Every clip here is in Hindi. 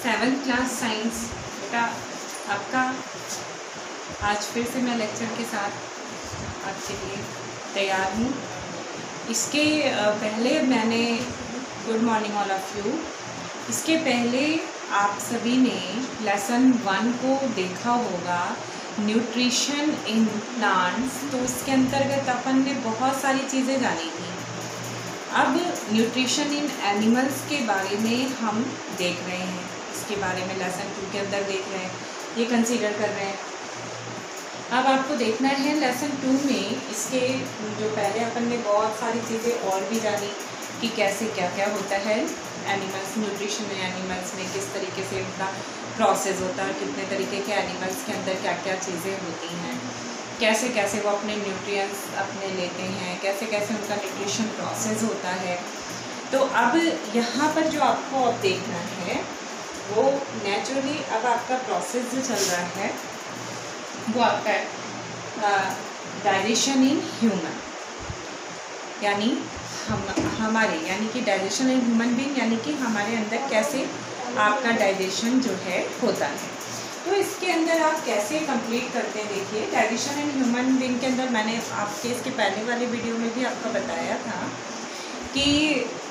7th क्लास साइंस बेटा आपका आज फिर से मैं लेक्चर के साथ आपके लिए तैयार हूँ। इसके पहले मैंने good morning all of you. इसके पहले आप सभी ने लेसन 1 को देखा होगा, न्यूट्रिशन इन प्लांट्स। तो इसके अंतर्गत अपन ने बहुत सारी चीज़ें जानी थी। अब न्यूट्रिशन इन एनिमल्स के बारे में हम देख रहे हैं, इसके बारे में लेसन 2 के अंदर देख रहे हैं, ये कंसीडर कर रहे हैं। अब आपको देखना है लेसन 2 में इसके जो पहले अपन ने बहुत सारी चीज़ें और भी जानी कि कैसे क्या क्या होता है एनिमल्स, न्यूट्रिशन इन एनिमल्स में किस तरीके से उनका प्रोसेस होता है, कितने तरीके के एनिमल्स के अंदर क्या क्या चीज़ें होती हैं, कैसे कैसे वो अपने न्यूट्रिएंट्स अपने लेते हैं, कैसे कैसे उनका न्यूट्रिशन प्रोसेस होता है। तो अब यहाँ पर जो आपको अब देखना है वो नेचुरली अब आपका प्रोसेस जो चल रहा है वो आपका डाइजेशन इन ह्यूमन, यानी हमारे यानी कि डाइजेशन इन ह्यूमन बीइंग, यानी कि हमारे अंदर कैसे आपका डाइजेशन जो है होता है। तो इसके अंदर आप कैसे कंप्लीट करते हैं, देखिए डाइजेशन इन ह्यूमन बीइंग के अंदर मैंने आपके इसके पहले वाले वीडियो में भी आपको बताया था कि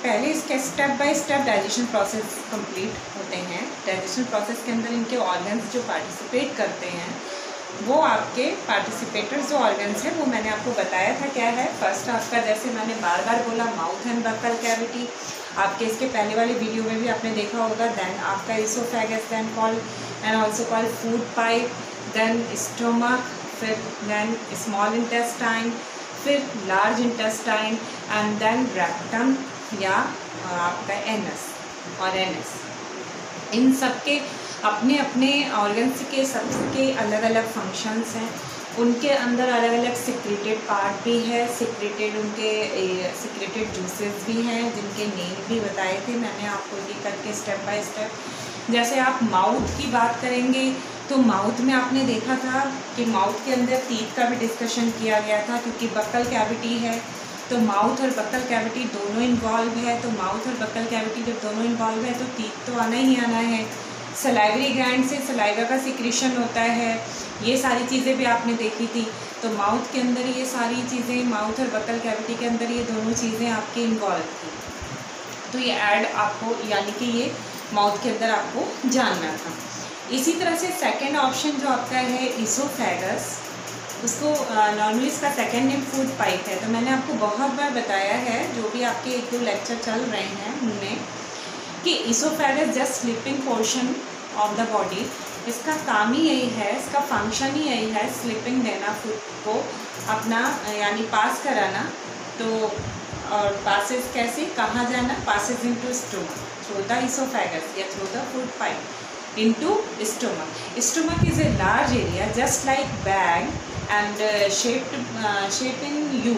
पहले इसके step by step digestion process complete होते हैं। डाइजेशन प्रोसेस के अंदर इनके ऑर्गन्स जो पार्टिसिपेट करते हैं वो आपके पार्टिसिपेटर्स जो ऑर्गन्स हैं वो मैंने आपको बताया था क्या है। फर्स्ट आपका, जैसे मैंने बार बार बोला, माउथ एंड बक्कल कैविटी, आपके इसके पहले वाले वीडियो में भी आपने देखा होगा। देन आपका oesophagus, then called and also called food pipe, then stomach, फिर देन स्मॉल इंटेस्टाइन, फिर large intestine and then rectum या आपका एनस और एनस। इन सब के अपने अपने ऑर्गन्स के सबके अलग अलग फंक्शंस हैं, उनके अंदर अलग अलग सिक्रेटेड पार्ट भी है, सिक्रेटेड उनके सिक्रेटेड जूसेस भी हैं जिनके नेम भी बताए थे मैंने आपको ये करके स्टेप बाय स्टेप। जैसे आप माउथ की बात करेंगे तो माउथ में आपने देखा था कि माउथ के अंदर टीथ का भी डिस्कशन किया गया था, क्योंकि बक्कल कैविटी है तो माउथ और बक्कल कैविटी दोनों इन्वॉल्व है। तो माउथ और बक्कल कैविटी जब दोनों इन्वॉल्व है तो टीथ तो आना ही आना है। सलाइवरी ग्लैंड से सलाइवा का सिक्रीशन होता है, ये सारी चीज़ें भी आपने देखी थी। तो माउथ के अंदर ये सारी चीज़ें, माउथ और बक्कल कैविटी के अंदर ये दोनों चीज़ें आपके इन्वॉल्व थी। तो ये ऐड आपको, यानी कि ये माउथ के अंदर आपको जानना था। इसी तरह से सेकेंड ऑप्शन जो आपका है इसोफेगस, उसको नॉर्मली इसका सेकेंड नेम फूड पाइप है। तो मैंने आपको बहुत बार बताया है, जो भी आपके 1-2 लेक्चर चल रहे हैं उनमें, कि oesophagus just sleeping potion of the body, इसका काम ही यही है, इसका फंक्शन ही यही है, स्लीपिंग देना, फूड को अपना यानी पास कराना। तो और पासेस कैसे, कहाँ जाना, passes into stomach through the oesophagus या through the food pipe into stomach. Stomach is a large area just like bag and shape in U.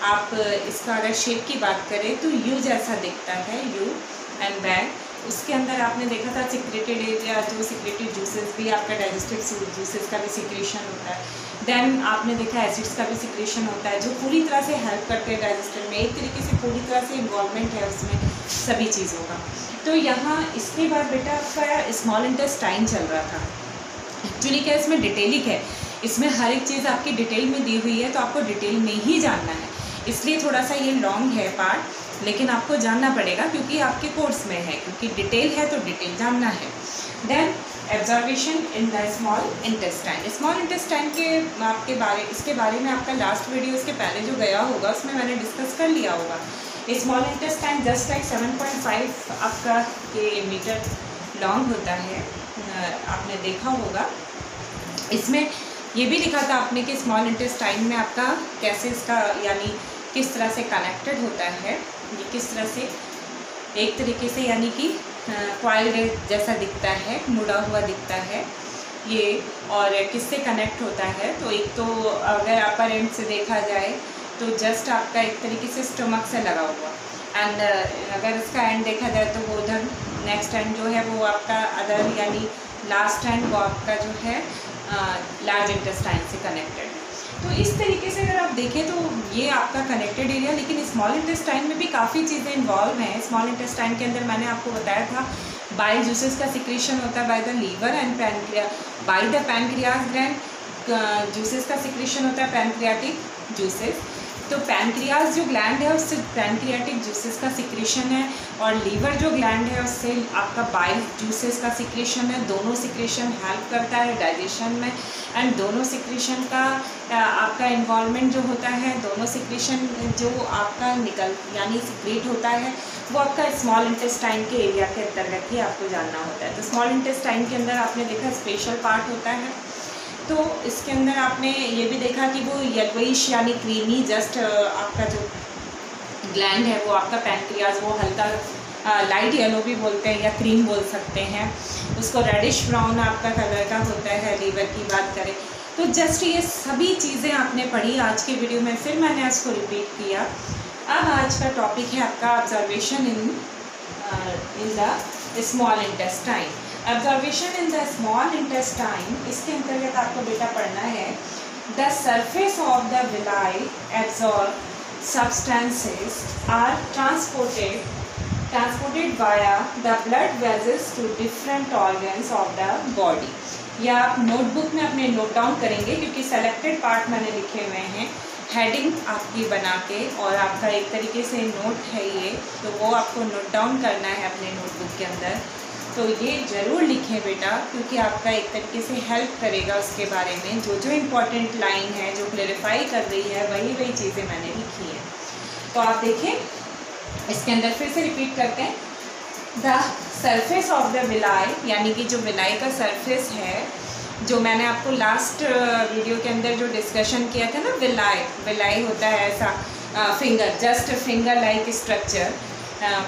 आप इसका अगर शेप की बात करें तो यू जैसा दिखता है, यू एंड बैग। उसके अंदर आपने देखा था सिक्रेटेड एरिया, जो सिक्रेटेड जूसेस भी, आपका डाइजेस्टिव जूसेस का भी सिक्रेशन होता है। देन आपने देखा एसिड्स का भी सिक्रेशन होता है, जो पूरी तरह से हेल्प करते हैं डाइजेस्शन में। एक तरीके से पूरी तरह से इन्वॉल्वमेंट है उसमें सभी चीज़ों का। तो यहाँ इसके बाद बेटा आपका स्मॉल इंटेस्टाइन चल रहा था। एक्चुअली क्या इसमें डिटेलिक है, इसमें हर एक चीज़ आपकी डिटेल में दी हुई है, तो आपको डिटेल में ही जानना है। इसलिए थोड़ा सा ये लॉन्ग है पार्ट, लेकिन आपको जानना पड़ेगा क्योंकि आपके कोर्स में है, क्योंकि डिटेल है तो डिटेल जानना है। Then absorption in the small intestine. Small intestine के आपके बारे, इसके बारे में आपका लास्ट वीडियो इसके पहले जो गया होगा उसमें मैंने डिस्कस कर लिया होगा। स्मॉल इंटेस्टाइन जस्ट लाइक 7.5 आपका के मीटर लॉन्ग होता है, आपने देखा होगा। इसमें ये भी लिखा था आपने कि स्मॉल इंटेस्टाइन में आपका कैसे इसका यानी किस तरह से कनेक्टेड होता है, ये किस तरह से एक तरीके से यानी कि क्वाइल्ड जैसा दिखता है, मुड़ा हुआ दिखता है ये, और किससे कनेक्ट होता है। तो एक तो अगर अपर एंड से देखा जाए तो जस्ट आपका एक तरीके से स्टोमक से लगा हुआ, एंड अगर इसका एंड देखा जाए तो वो उधर नेक्स्ट एंड जो है वो आपका अदर यानी लास्ट एंड वो आपका जो है लार्ज इंटेस्टाइन से कनेक्टेड है। तो इस तरीके से अगर आप देखें तो ये आपका कनेक्टेड एरिया, लेकिन स्मॉल इंटेस्टाइन में भी काफ़ी चीज़ें इन्वॉल्व हैं। स्मॉल इंटेस्टाइन के अंदर मैंने आपको बताया था बाइल जूसेस का सिक्रेशन होता है by the liver and by the pancreas gland juices का सिक्रेशन होता है पैनक्रियाटिक जूसेस। तो पैनक्रियाज जो ग्लैंड है उससे पैनक्रियाटिक जूसेस का सिक्रेशन है, और लीवर जो ग्लैंड है उससे आपका बाइल जूसेस का सिक्रेशन है। दोनों सिक्रेशन हेल्प करता है डाइजेशन में, एंड दोनों सिक्रेशन का आपका इन्वॉल्वमेंट जो होता है, दोनों सिक्रेशन जो आपका यानी सिक्रेट होता है वो आपका स्मॉल इंटेस्टाइन के एरिया के अंतर्गत ही आपको जानना होता है। तो स्मॉल इंटेस्टाइन के अंदर आपने देखा स्पेशल पार्ट होता है, तो इसके अंदर आपने ये भी देखा कि वो येलोइश यानी क्रीमी जस्ट आपका जो ग्लैंड है वो आपका पैनक्रियाज वो हल्का लाइट येलो भी बोलते हैं या क्रीम बोल सकते हैं, उसको रेडिश ब्राउन आपका कलर का होता है। लीवर की बात करें तो जस्ट ये सभी चीज़ें आपने पढ़ी आज के वीडियो में, फिर मैंने इसको रिपीट किया। अब आज का टॉपिक है आपका observation in the small intestine. Observation in the small intestine, इसके अंतर्गत आपको बेटा पढ़ना है the surface of the villi absorb substances are transported via the blood vessels to different organs of the body। या आप नोटबुक में अपने नोट डाउन करेंगे क्योंकि सेलेक्टेड पार्ट मैंने लिखे हुए हैं हेडिंग आपकी बना के, और आपका एक तरीके से नोट है ये, तो वो आपको नोट डाउन करना है अपने नोटबुक के अंदर। तो ये ज़रूर लिखें बेटा क्योंकि आपका एक तरीके से हेल्प करेगा उसके बारे में। जो जो इम्पोर्टेंट लाइन है जो क्लेरिफाई कर रही है वही चीज़ें मैंने लिखी हैं। तो आप देखें इसके अंदर फिर से रिपीट करते हैं the surface of the villi, यानी कि जो विलाई का सरफेस है, जो मैंने आपको लास्ट वीडियो के अंदर जो डिस्कशन किया था ना, विलाई होता है ऐसा finger, just finger like structure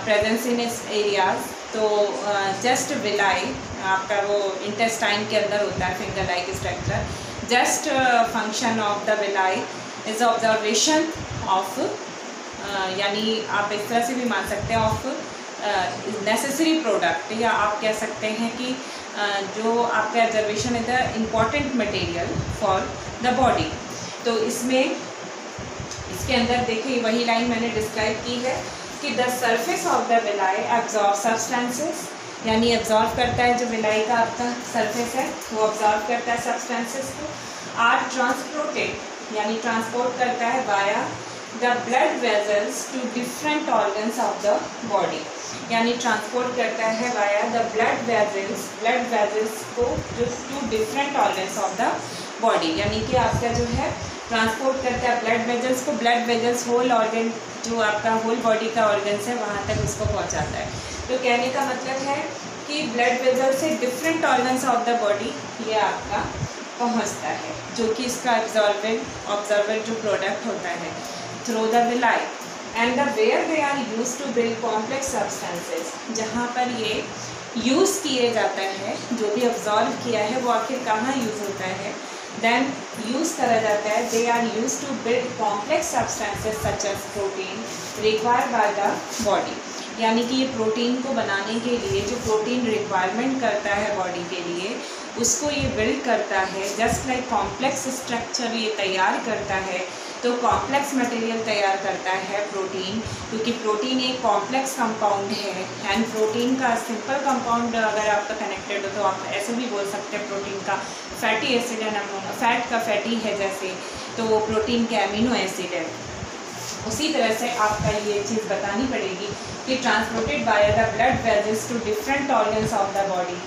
presence in इस एरियाज। तो जस्ट विलाई आपका वो इंटेस्टाइन के अंदर होता है finger like structure. Just function of the villi is observation of, यानी आप इस तरह से भी मान सकते हैं ऑफ नेसेसरी प्रोडक्ट, या आप कह सकते हैं कि जो आपका ऑब्जर्वेशन है the important material for the body. तो इसमें इसके अंदर देखिए वही लाइन मैंने डिस्क्राइब की है कि the surface of the villi absorb substances, यानी एब्जॉर्ब करता है जो विलाई का आपका सरफेस है वो एब्जॉर्ब करता है सब्सटेंसेस को। आर ट्रांसपोर्टेड, यानी ट्रांसपोर्ट करता है via the blood vessels to different organs of the body, यानी ट्रांसपोर्ट करता है वाया द ब्लड वेजल्स को to different organs of the body, यानी कि आपका जो है ट्रांसपोर्ट करता है ब्लड वेजल्स को। ब्लड वेजल्स होल ऑर्गन जो आपका होल बॉडी का ऑर्गन्स है वहाँ तक उसको पहुँचाता है। तो कहने का मतलब है कि ब्लड वेजल से different organs of the body ये आपका पहुँचता है, जो कि इसका ऑब्जर्वेंट जो प्रोडक्ट होता है through the villi and the where they are used to build complex substances, जहाँ पर ये यूज़ किए जाता है, जो भी ऑब्जर्व किया है वो आखिर कहाँ यूज़ होता है, देन यूज़ करा जाता है। They are used to build complex substances such as protein required by the body, यानी कि ये प्रोटीन को बनाने के लिए जो प्रोटीन रिक्वायरमेंट करता है बॉडी के लिए उसको ये बिल्ड करता है। जस्ट लाइक कॉम्प्लेक्स स्ट्रक्चर ये तैयार करता है, तो कॉम्प्लेक्स मटेरियल तैयार करता है प्रोटीन, क्योंकि प्रोटीन एक कॉम्प्लेक्स कंपाउंड है। एंड प्रोटीन का सिंपल कंपाउंड अगर आपका कनेक्टेड हो तो आप ऐसे भी बोल सकते हैं प्रोटीन का फैटी एसिड एंड अमोनो, फैट का फैटी है जैसे, तो वो प्रोटीन के अमीनो एसिड है। उसी तरह से आपका ये चीज़ बतानी पड़ेगी कि transported by the blood vessels to different organs of the body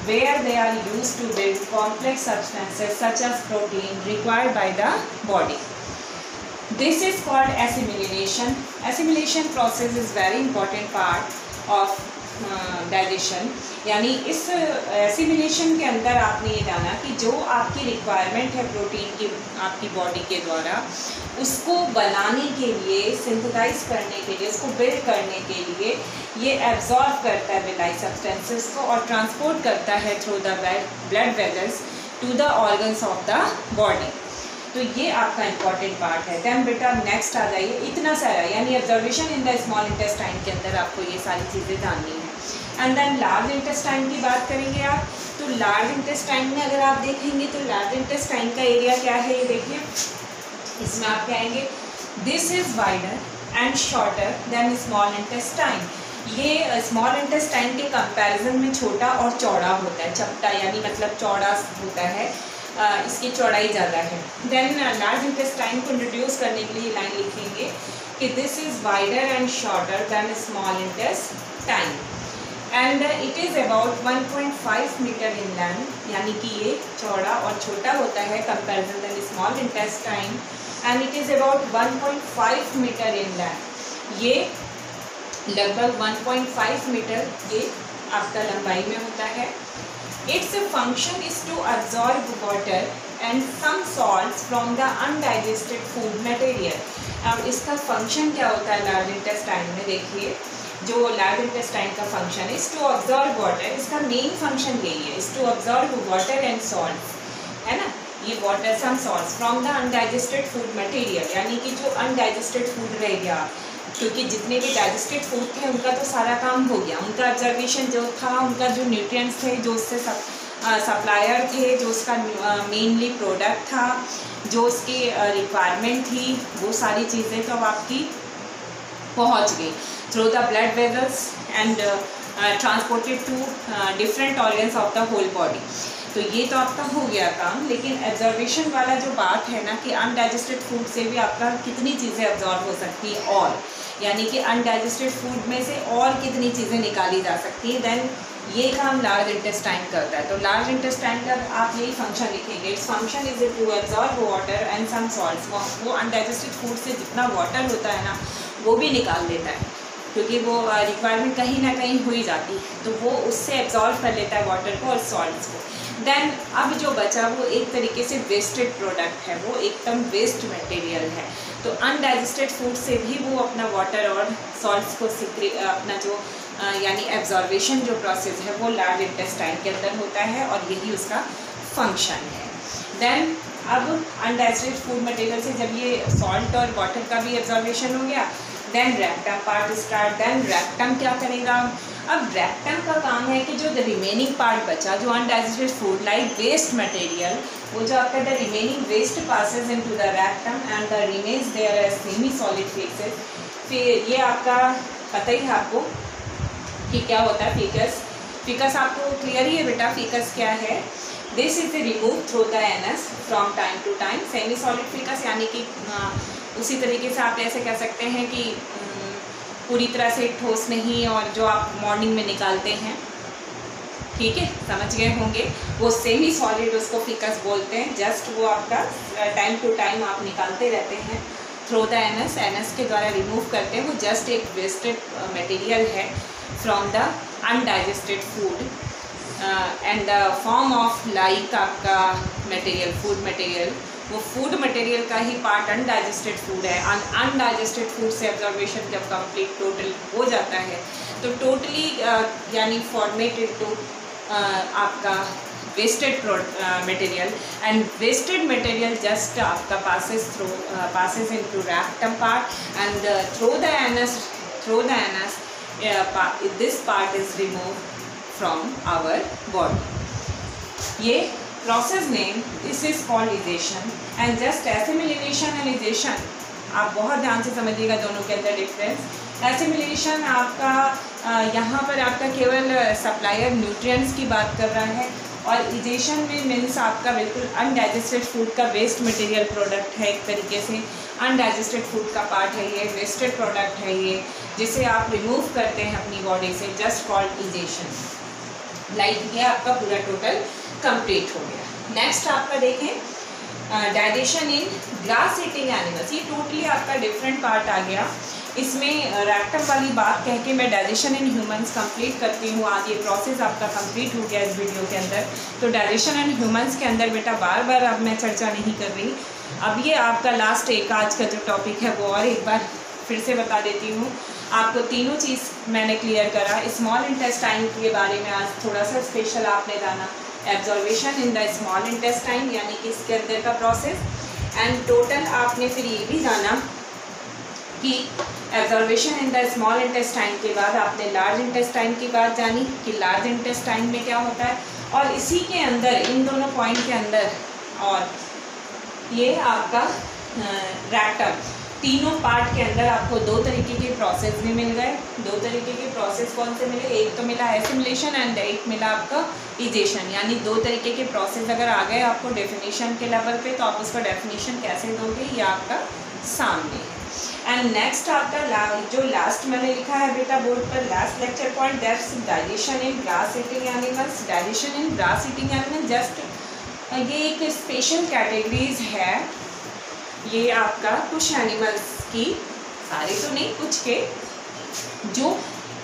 where they are used to build complex substances such as protein required by the body. This is called assimilation. Assimilation process is very important part of digestion. यानी इस assimilation के अंदर आपने ये जाना कि जो आपकी रिक्वायरमेंट है प्रोटीन की आपकी बॉडी के द्वारा, उसको बनाने के लिए, सिंथेसाइज करने के लिए, उसको बिल्ड करने के लिए ये एब्जॉर्ब करता है विलाई सब्सटेंसेस को और ट्रांसपोर्ट करता है through the blood vessels to the organs of the body. तो ये आपका इंपॉर्टेंट पार्ट है। देन बेटा नेक्स्ट आ जाइए, इतना सारा यानी observation in the small intestine के अंदर आपको ये सारी चीज़ें जाननी है। एंड देन लार्ज इंटेस्टाइन की बात करेंगे आप, तो लार्ज इंटेस्टाइन में अगर आप देखेंगे तो लार्ज इंटेस्टाइन का एरिया क्या है, ये देखिए इसमें आप कहेंगे this is wider and shorter than small intestine. ये स्मॉल इंटेस्टाइन के कंपैरिजन में छोटा और चौड़ा होता है, चपटा यानी मतलब चौड़ा होता है, इसकी चौड़ाई ज़्यादा है। देन लार्ज इंटेस्टाइन को इंट्रोड्यूस करने के लिए लाइन लिखेंगे कि this is wider and shorter than small intestine and it is about 1.5 metre in length, यानी कि ये चौड़ा और छोटा होता है comparison than small intestine and it is about 1.5 metre in length. ये लगभग 1.5 मीटर ये आपका लंबाई में होता है। Its function is to absorb water and some salts from the undigested food material. अब इसका फंक्शन क्या होता है लार्ज इंटेस्टाइन में, देखिए जो लार्ज इंटेस्टाइन का function is to absorb water, इसका मेन फंक्शन यही है, is to absorb water and salts, है ना, ये water some salts from the undigested food material, यानी कि जो अनडाइजेस्टेड फूड रह गया, क्योंकि जितने भी डाइजेस्टेड फूड थे उनका तो सारा काम हो गया, उनका ऑब्जर्वेशन जो था, उनका जो न्यूट्रिएंट्स थे, जो उससे सप्लायर थे, जो उसका मेनली प्रोडक्ट था, जो उसकी रिक्वायरमेंट थी, वो सारी चीज़ें तो अब आपकी पहुंच गई through the blood vessels and transported to different organs of the whole body. तो ये तो आपका हो गया काम, लेकिन एब्जॉर्वेशन वाला जो बात है ना कि अनडाइजेस्टेड फूड से भी आपका कितनी चीज़ें एब्जॉर्ब हो सकती हैं, और यानी कि अनडाइजेस्टेड फूड में से और कितनी चीज़ें निकाली जा सकती हैं, देन ये काम लार्ज इंटेस्टाइन करता है। तो लार्ज इंटेस्टाइन का आप यही फंक्शन लिखेंगे, its function is to absorb water and some salts. वो अनडाइजेस्टेड फूड से जितना वाटर होता है ना वो भी निकाल देता है, क्योंकि वो रिक्वायरमेंट कहीं ना कहीं हो ही जाती है, तो वो उससे एब्जॉर्ब कर लेता है वाटर को और सॉल्ट्स को। देन अब जो बचा वो एक तरीके से वेस्टेड प्रोडक्ट है, वो एकदम वेस्ट मटेरियल है। तो अनडाइजेस्टेड फूड से भी वो अपना वाटर और सॉल्ट्स को अपना जो यानी एब्जॉर्वेशन जो प्रोसेस है वो लार्ज इंटेस्टाइन के अंदर होता है, और यही उसका फंक्शन है। देन अब अनडाइजेस्टेड फूड मटेरियल से जब ये सॉल्ट और वाटर का भी एब्जॉर्वेशन हो गया, then rectum part start. Then rectum क्या करेगा, अब रेक्टम का काम है कि जो द रिमेनिंग पार्ट बचा, जो undigested food like waste material, वो जो आपका the remaining waste passes into the rectum and the remains there as semi solid faeces. फिर ये आपका पता ही है आपको कि क्या होता है फीकस। फीकस आपको क्लियर ही है बेटा, फीकस क्या है। This is remove through the anus from time to time. Semi solid faeces यानी कि उसी तरीके से आप ऐसे कह सकते हैं कि पूरी तरह से ठोस नहीं, और जो आप मॉर्निंग में निकालते हैं, ठीक है, समझ गए होंगे, वो सेमी सॉलिड उसको फीकस बोलते हैं। जस्ट वो आपका टाइम टू टाइम आप निकालते रहते हैं थ्रू द एनस, एनस के द्वारा रिमूव करते हैं। वो जस्ट एक वेस्टेड मटेरियल है from the undigested food and the form of like आपका मटेरियल, फूड मटेरियल, वो फूड मटेरियल का ही पार्ट अनडाइजेस्टेड फूड है। अनडाइजेस्टेड फूड से एब्जॉर्वेशन जब कंप्लीट टोटल हो जाता है तो टोटली यानी फॉर्मेटेड टू आपका wasted material, and wasted material just आपका passes into rectum part and through the anus this part is removed from our body. ये process name this is called egestion and just assimilation and egestion आप बहुत ध्यान से समझिएगा दोनों के अंदर डिफरेंस। एसिमिलेशन आपका यहाँ पर आपका केवल सप्लायर न्यूट्रिएंट्स की बात कर रहा है, और इजेशन में मीन्स आपका बिल्कुल अनडाइजेस्टेड फूड का वेस्ट मटेरियल प्रोडक्ट है, एक तरीके से अनडाइजेस्टेड फूड का पार्ट है ये, वेस्टेड प्रोडक्ट है ये, जिसे आप रिमूव करते हैं अपनी बॉडी से, जस्ट कॉल्ड इजेशन। लाइक ये आपका पूरा टोटल कंप्लीट हो गया। नेक्स्ट आपका देखें digestion in grass eating animals. ये टोटली आपका डिफरेंट पार्ट आ गया। इसमें रैक्टम वाली बात कह के मैं डाइजेशन इन ह्यूमंस कंप्लीट करती हूँ। आज ये प्रोसेस आपका कंप्लीट हो गया इस वीडियो के अंदर। तो डाइजेशन इन ह्यूमंस के अंदर बेटा बार बार अब मैं चर्चा नहीं कर रही। अब ये आपका लास्ट एक आज का जो टॉपिक है वो और एक बार फिर से बता देती हूँ आपको। तीनों चीज़ मैंने क्लियर करा। स्मॉल इंटेस्टाइन के बारे में आज थोड़ा सा स्पेशल आपने जाना, absorption in the small intestine यानी कि इसके अंदर का प्रोसेस, एंड टोटल आपने फिर ये भी जाना कि absorption in the small intestine के बाद आपने लार्ज इंटेस्टाइन की बात जानी कि लार्ज इंटेस्टाइन में क्या होता है, और इसी के अंदर इन दोनों पॉइंट के अंदर और ये आपका रैक्टम, तीनों पार्ट के अंदर आपको दो तरीके के प्रोसेस भी मिल गए। दो तरीके के प्रोसेस कौन से मिले? एक तो मिला एसिमिलेशन एंड एक मिला आपका इजेशन। यानी दो तरीके के प्रोसेस अगर आ गए आपको डेफिनेशन के लेवल पे, तो आप उसका डेफिनेशन कैसे दोगे ये आपका सामने है। एंड नेक्स्ट आपका जो लास्ट मैंने लिखा है बेटा बोर्ड पर, last lecture point, that's digestion in grass eating animals. Digestion in grass eating animal just ये एक स्पेशल कैटेगरीज है। ये आपका कुछ एनिमल्स की, सारे तो नहीं, कुछ के जो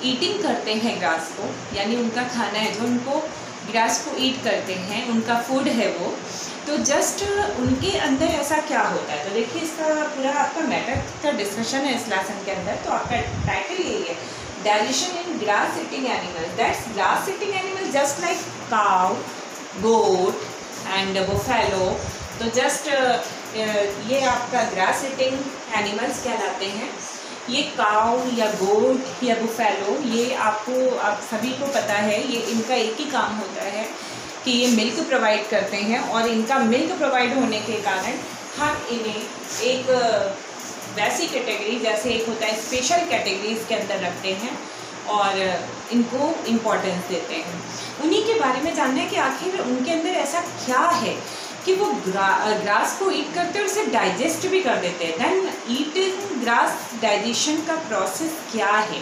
ईटिंग करते हैं ग्रास को, यानी उनका खाना है जो उनको ग्रास को ईट करते हैं, उनका फूड है वो। तो जस्ट उनके अंदर ऐसा क्या होता है, तो देखिए इसका पूरा आपका मैटर का डिस्कशन है इस लेसन के अंदर। तो आपका टाइटल यही है, digestion in grass eating animals. That's grass eating animal just like cow, goat and buffalo. तो जस्ट ये आपका ग्रास ईटिंग एनिमल्स कहलाते हैं। ये काउ या गोट या बुफेलो, ये आपको आप सभी को पता है, ये इनका एक ही काम होता है कि ये मिल्क प्रोवाइड करते हैं, और इनका मिल्क प्रोवाइड होने के कारण हम इन्हें एक वैसी कैटेगरी, जैसे एक होता है स्पेशल कैटेगरीज के अंदर रखते हैं और इनको इम्पोर्टेंस देते हैं। उन्हीं के बारे में जानना है कि आखिर उनके अंदर ऐसा क्या है कि वो ग्रास को ईट करते हैं और उसे डाइजेस्ट भी कर देते हैं। देन ईटिंग ग्रास डाइजेशन का प्रोसेस क्या है,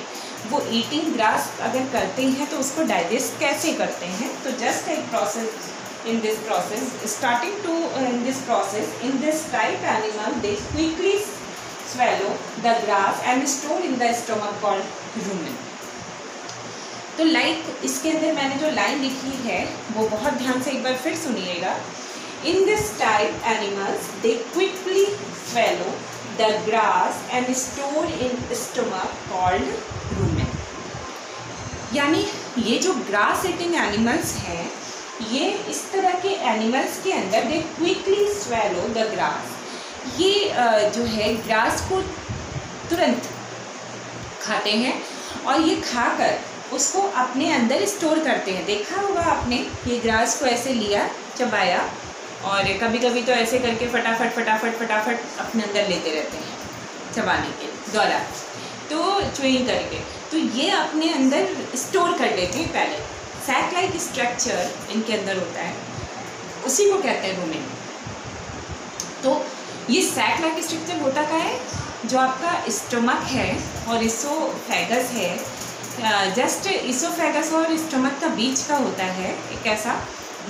वो ईटिंग ग्रास अगर करते हैं तो उसको डाइजेस्ट कैसे करते हैं। तो जस्ट एक process in this process, starting to in this process, in this type animal they quickly swallow the grass and store in the stomach called rumen। तो लाइक इसके अंदर मैंने जो लाइन लिखी है वो बहुत ध्यान से एक बार फिर सुनिएगा। इन this type animals they quickly swallow the grass and store in stomach called rumen। यानी ये जो ग्रास ईटिंग एनिमल्स हैं, ये इस तरह के एनिमल्स के अंदर दे क्विकली swallow the grass, ये जो है ग्रास को तुरंत खाते हैं और ये खाकर उसको अपने अंदर स्टोर करते हैं। देखा होगा आपने, ये ग्रास को ऐसे लिया, चबाया, और कभी कभी तो ऐसे करके फटाफट फटाफट फटाफट अपने अंदर लेते रहते हैं चबाने के दौरान, तो च्यूइंग करके, तो ये अपने अंदर स्टोर कर लेते हैं पहले। सैक लाइक स्ट्रक्चर इनके अंदर होता है, उसी को कहते हैं रूमेन। तो ये सैक लाइक स्ट्रक्चर होता क्या है, जो आपका स्टमक है और इसोफेगस है, जस्ट इसोफेगस और स्टमक का बीच का होता है एक ऐसा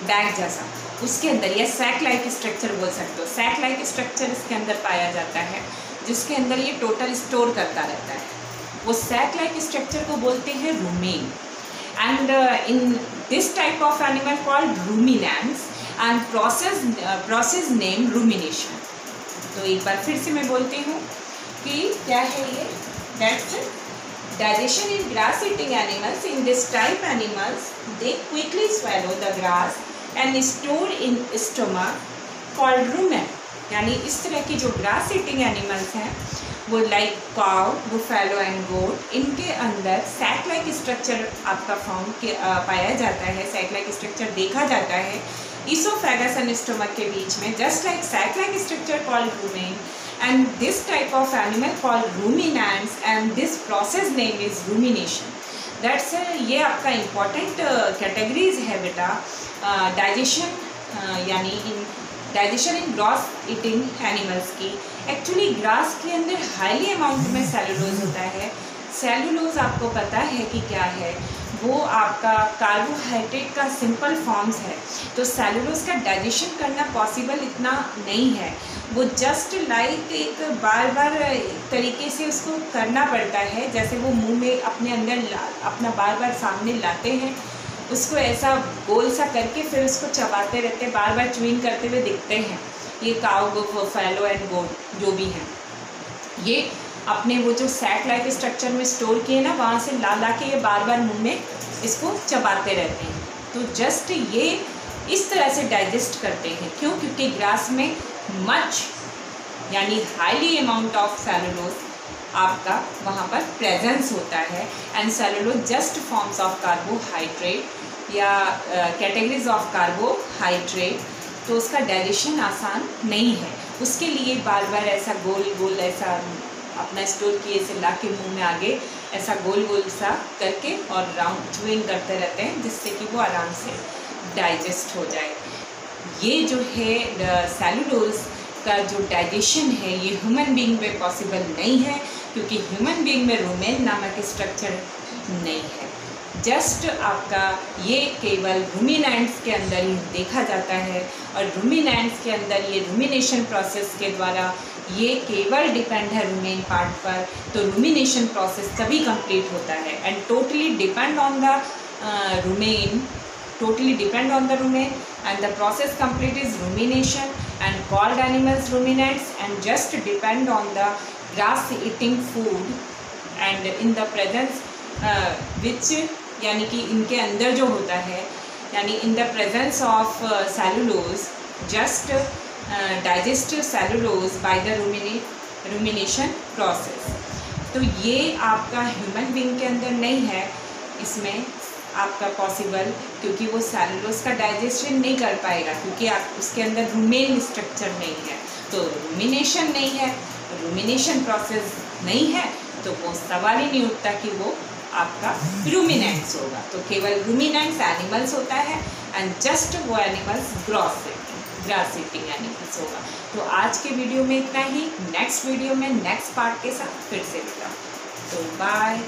बैग जैसा, उसके अंदर ये सैक लाइक स्ट्रक्चर बोल सकते हो। सैक लाइक स्ट्रक्चर इसके अंदर पाया जाता है, जिसके अंदर ये टोटल स्टोर करता रहता है। वो सैक लाइक स्ट्रक्चर को बोलते हैं rumen. And in this type of animal called ruminants and process name rumination. तो एक बार फिर से मैं बोलती हूँ कि क्या है ये, that's digestion in grass eating animals. In this type animals they quickly swallow the grass and store in stomach called rumen. यानी इस तरह की जो ग्रास ईटिंग एनिमल्स हैं वो लाइक काउ, बुफेलो एंड गोट, इनके अंदर सैक लाइक स्ट्रक्चर आपका फॉर्म पाया जाता है, सैक लाइक स्ट्रक्चर देखा जाता है इसोफेगस एंड स्टमक के बीच में, just like sac like structure called rumen. And this type of animal called ruminants and this process name is rumination. That's ये आपका इम्पॉर्टेंट कैटेगरीज है बेटा डाइजेशन, यानी in digestion in grass eating animals की। एक्चुअली ग्रास के अंदर हाईली अमाउंट में सेलुलोज होता है। सेलुलोज आपको पता है कि क्या है, वो आपका कार्बोहाइड्रेट का सिंपल फॉर्म्स है। तो सेलुलोज का डाइजेशन करना पॉसिबल इतना नहीं है, वो जस्ट लाइक एक बार बार तरीके से उसको करना पड़ता है, जैसे वो मुंह में अपने अंदर अपना बार बार सामने लाते हैं, उसको ऐसा गोल सा करके फिर उसको चबाते रहते हैं, बार बार च्यूइंग करते हुए दिखते हैं। ये काउ, बुफेलो एंड गोट जो भी हैं, ये अपने वो जो सैक लाइक स्ट्रक्चर में स्टोर किए ना, वहाँ से ला ला के ये बार बार मुंह में इसको चबाते रहते हैं। तो जस्ट ये इस तरह से डाइजेस्ट करते हैं। क्यों? क्योंकि ग्रास में मच यानी हाईली अमाउंट ऑफ सेलुलोज आपका वहाँ पर प्रेजेंस होता है। And cellulose just forms of carbohydrate या कैटेगरीज ऑफ कार्बोहाइड्रेट, तो उसका डाइजेशन आसान नहीं है। उसके लिए बार बार ऐसा गोल गोल ऐसा अपना स्टोर किए से ला के मुँह में आगे ऐसा गोल गोल सा करके और राउंड च्यूइंग करते रहते हैं, जिससे कि वो आराम से डाइजेस्ट हो जाए। ये जो है सेलुलोज का जो डाइजेशन है ये ह्यूमन बीइंग में पॉसिबल नहीं है, क्योंकि ह्यूमन बीइंग में रुमेन नामक स्ट्रक्चर नहीं है। जस्ट आपका ये केवल रूमिनेंट्स के अंदर ही देखा जाता है, और रूमिनेंट्स के अंदर ये रूमिनेशन प्रोसेस के द्वारा ये केवल डिपेंड है रूमेन पार्ट पर। तो रूमिनेशन प्रोसेस तभी कंप्लीट होता है and totally depend on the rumen, totally depend on the rumen, and the process complete is rumination and called animals ruminants, and just depend on the grass eating food and in the presence which यानी कि इनके अंदर जो होता है यानी in the presence of cellulose, just digest cellulose by the rumination process। तो ये आपका ह्यूमन बीइंग के अंदर नहीं है, इसमें आपका पॉसिबल, क्योंकि वो सेलुलोज का डाइजेशन नहीं कर पाएगा, क्योंकि आप उसके अंदर रूमेन स्ट्रक्चर नहीं है। तो रूमिनेशन नहीं है, रूमिनेशन प्रोसेस नहीं है, तो वो सवाल ही नहीं उठता कि वो आपका रूमिनेंट्स होगा। तो केवल रूमिनेंट्स एनिमल्स होता है एंड जस्ट वो एनिमल्स ग्रास ईटिंग एनिमल्स होगा। तो आज के वीडियो में इतना ही। नेक्स्ट वीडियो में नेक्स्ट पार्ट के साथ फिर से मिलता हूँ। तो बाय।